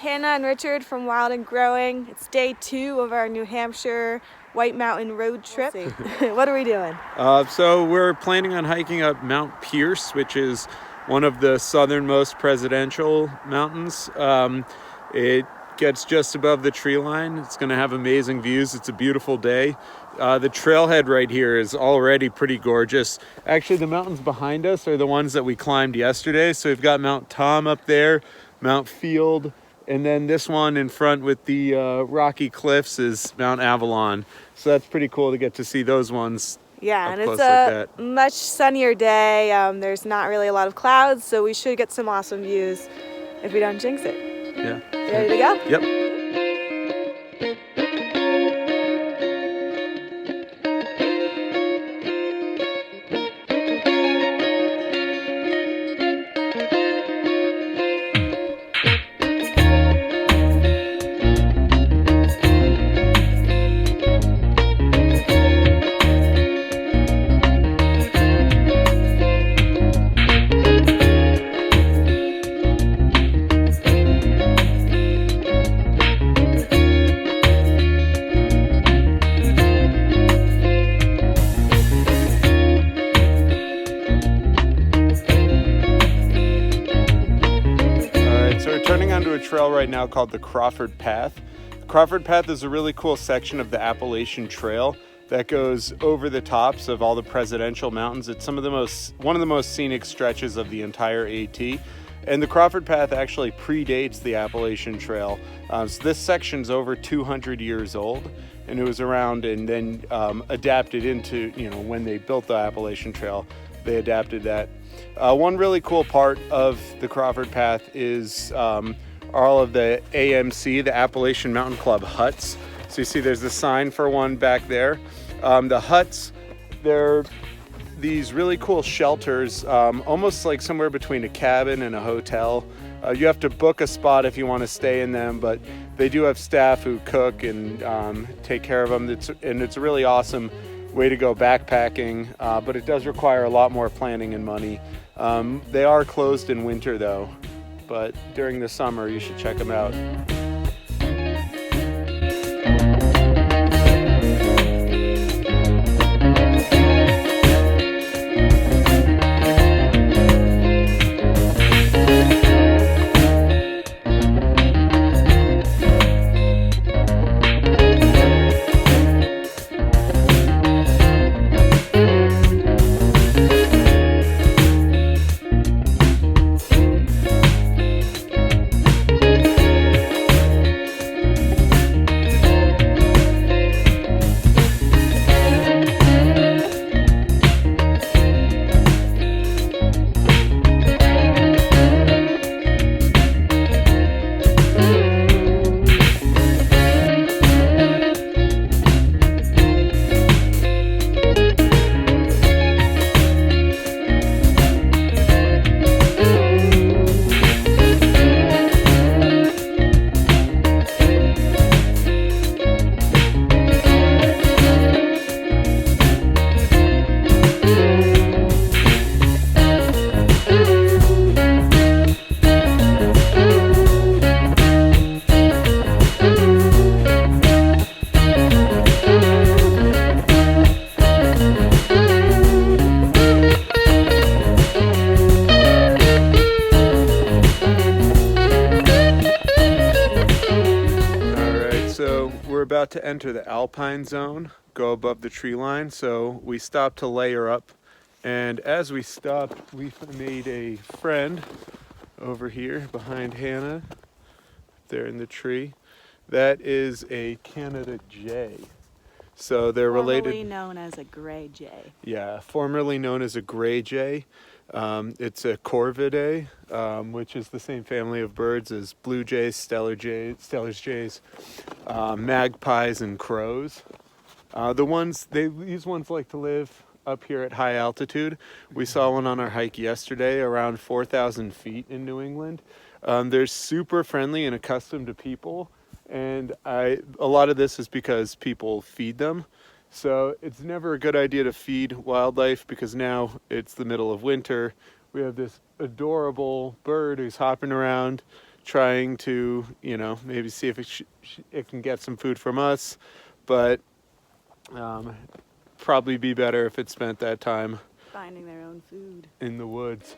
Hannah and Richard from Wild and Growing. It's day 2 of our New Hampshire White Mountain road trip. What are we doing? So we're planning on hiking up Mount Pierce, which is one of the southernmost presidential mountains. It gets just above the tree line. It's going to have amazing views. It's a beautiful day. The trailhead right here is already pretty gorgeous. Actually, the mountains behind us are the ones that we climbed yesterday. So we've got Mount Tom up there, Mount Field, and then this one in front with the rocky cliffs is Mount Avalon. So that's pretty cool to get to see those ones. Yeah, and it's a much sunnier day. There's not really a lot of clouds, so we should get some awesome views if we don't jinx it. Yeah. You ready to go? Yep. Trail right now called the Crawford Path. The Crawford Path is a really cool section of the Appalachian Trail that goes over the tops of all the presidential mountains. It's one of the most scenic stretches of the entire AT. And the Crawford Path actually predates the Appalachian Trail. So this section's over 200 years old, and it was around and then adapted into, when they built the Appalachian Trail, they adapted that. One really cool part of the Crawford Path is all of the AMC, the Appalachian Mountain Club huts. So you see there's a sign for one back there. The huts, they're these really cool shelters, almost like somewhere between a cabin and a hotel. You have to book a spot if you want to stay in them, but they do have staff who cook and take care of them. It's a really awesome way to go backpacking, but it does require a lot more planning and money. They are closed in winter though, but during the summer you should check them out. We're about to enter the Alpine zone, go above the tree line, so we stopped to layer up, and as we stopped we made a friend over here behind Hannah there in the tree. That is a Canada Jay, so they're related. Formerly known as a gray jay. Yeah, formerly known as a gray jay. It's a corvidae, which is the same family of birds as blue jays, Steller's jays, magpies, and crows. These ones like to live up here at high altitude. We saw one on our hike yesterday, around 4,000 feet in New England. They're super friendly and accustomed to people, and a lot of this is because people feed them. So it's never a good idea to feed wildlife because now it's the middle of winter. We have this adorable bird who's hopping around, trying to, maybe see if it can get some food from us, but probably be better if it spent that time finding their own food in the woods.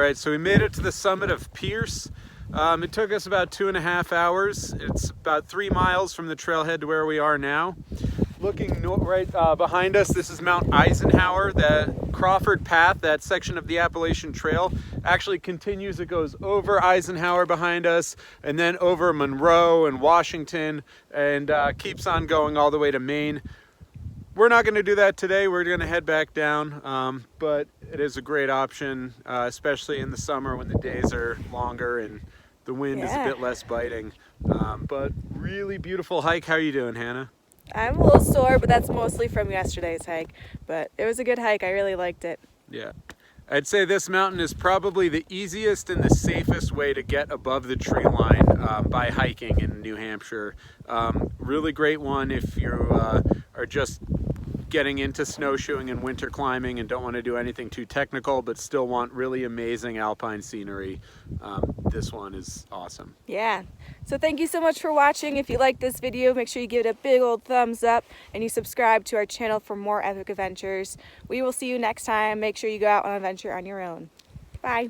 right, so we made it to the summit of Pierce. It took us about 2.5 hours. It's about 3 miles from the trailhead to where we are now. Looking right behind us, this is Mount Eisenhower. The Crawford Path, that section of the Appalachian Trail, actually continues. It goes over Eisenhower behind us, and then over Monroe and Washington, and keeps on going all the way to Maine. We're not going to do that today. We're going to head back down, but it is a great option, especially in the summer when the days are longer and the wind is a bit less biting. But really beautiful hike. How are you doing, Hannah? I'm a little sore, but that's mostly from yesterday's hike. But it was a good hike. I really liked it. Yeah. I'd say this mountain is probably the easiest and the safest way to get above the tree line by hiking in New Hampshire. Really great one if you are just getting into snowshoeing and winter climbing and don't want to do anything too technical, but still want really amazing alpine scenery, this one is awesome. Yeah. So thank you so much for watching. If you like this video, make sure you give it a big old thumbs up and you subscribe to our channel for more epic adventures. We will see you next time. Make sure you go out on an adventure on your own. Bye.